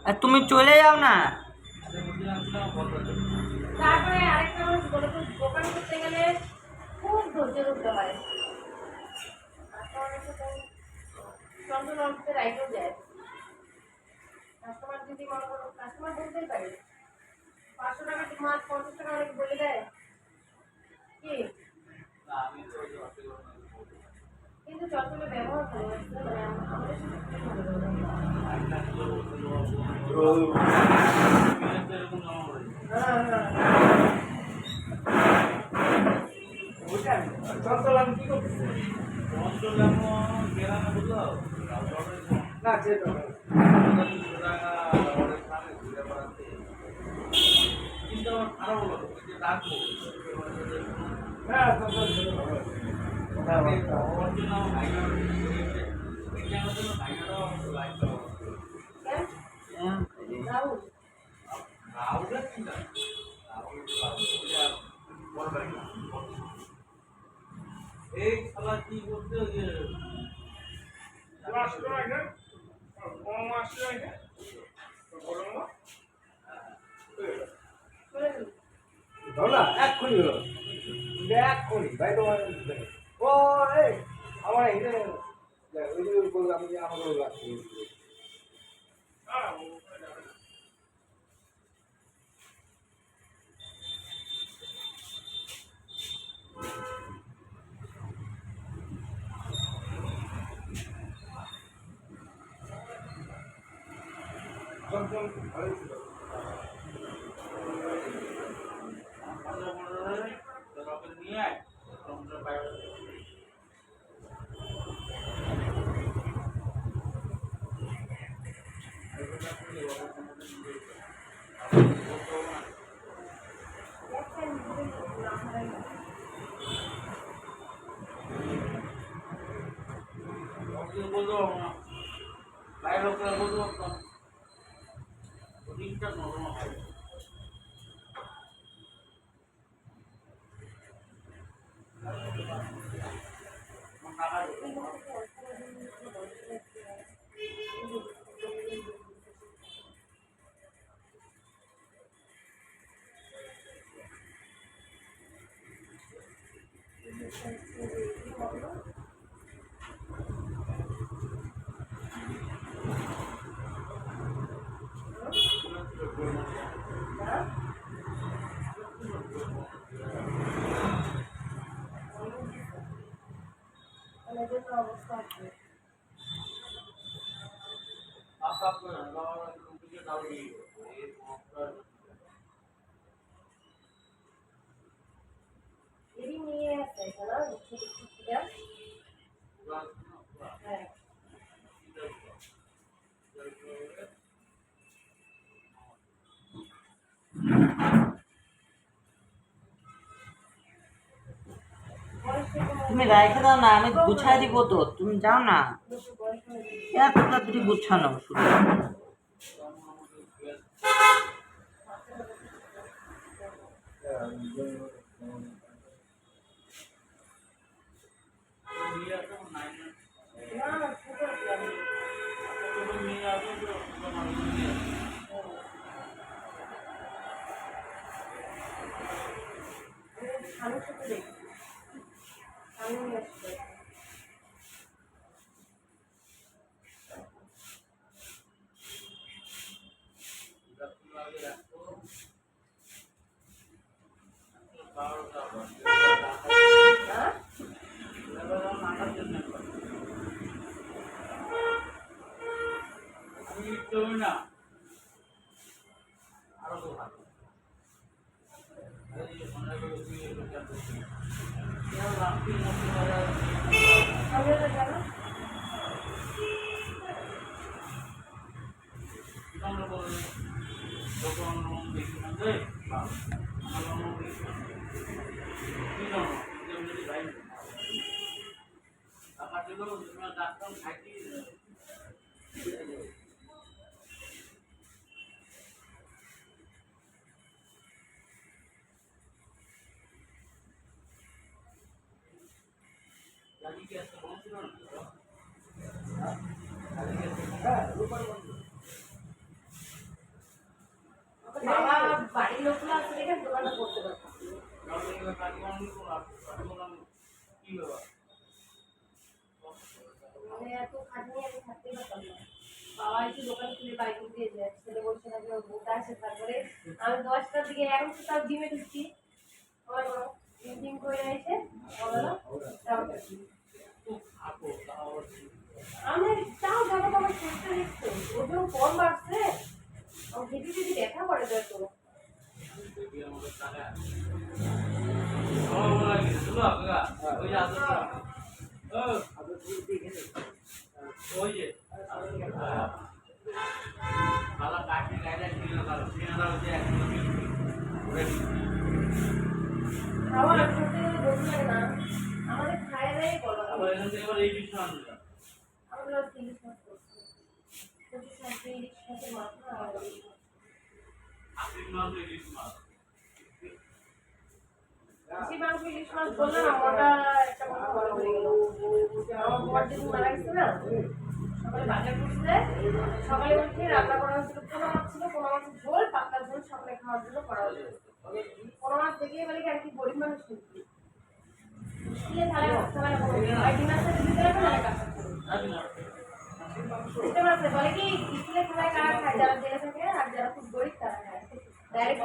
আর তুমি চলে যাও না। তারপরে আরেকটা দোকান করতে গেলে খুব ধৈর্য ধরতে হয়। চন্দ্র নলতে রাইটেও যায় কাস্টমার যদি মনে করো কাস্টমার বলতেই পারে 500 টাকা মাছ 50 টাকা অনেক বলে দেয় কি কিন্তু চন্দ্রের ব্যবহার ভালো আছে আমাদের চট্টগ্রাম কি করতেছে? চট্টগ্রাম গ্রামে বুঝলো না যেটা কিন্তু আমার খারাপ হলো যে রাখবো হ্যাঁ এই খেলা কি করতে এক্ষুনি হলো এক্ষুনি ভাই তোমার ও এই আমার ওই যে বললাম যে আমাকে লাগছে ভালোই ছিল নিয়ে বলতো বাইরে লোকেরা বলতে পারতাম দিনটা নরম হয় অবস্থা আছে এরই নিয়ে আছে না হ্যাঁ তুমি রাইখে দাও না, আমি গুছাই দিব তো, তুমি যাও না। এত তাড়াতাড়ি গুছানো শুরু। না আরো তো ভালো ডাক্তার খাইতে বাবা বাড়ির লোকগুলো আসলে দেখে দোকানটা করতে পারতো মানে এত খাটনি আমি থাকতেই পারতাম না বাবা একটু দোকান খুলে বাইক দিয়ে যায় ছেলে বলছে না যে ওর বউটা আসে তারপরে আমি 10টার দিকে এখন তো তাও জিমে ঢুকছি আমার বড় জিম করে এসে বলো আমি তাও যাবো আমার চেষ্টা নিচ্ছে ওজন কম বাড়ছে ও হেঁটে হেঁটে দেখা করে দেয় তো খাওয়া করতে বলতে লাগে না আমাদের খায় নাই বলো আমরা 30 মাস করছি 25 মাস 30 মাসের মাথা বেশি মাংস ইলিশ মাছ বললাম আমারটা একটা কথা বড় হয়ে গেল আমার বর যেদিন মারা গেছে না সকালে বাজার করছে সকালে উঠে রান্না করা হয়েছিল পোনা মাছ ছিল পোনা মাছের ঝোল পাতলা ঝোল সকালে খাওয়ার জন্য করা হয়েছিল পোনা মাছ দেখলে বলে কি আর কি গরিব মানুষ কিন্তু স্কুলে থালে সকালে আর ডিনার সাথে দিতে হবে না কাঁচা বুঝতে পারছে বলে কি স্কুলে থালায় কারা খায় যারা জেলে থাকে আর যারা খুব গরিব তারা খায় ডাইরেক্ট